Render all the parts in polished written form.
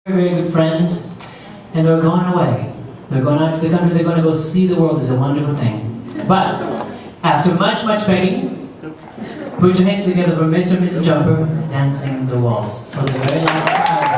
very good friends, and they're going away. They're going out to the country, they're going to go see the world. It's a wonderful thing. But, after much begging, put your hands together for Mr. and Mrs. Jumper dancing the waltz for the very last time.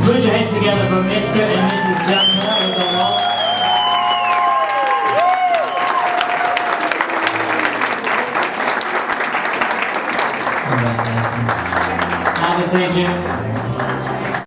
Put your hands together for Mr. and Mrs. Jumper with the waltz. Have a say, Jim.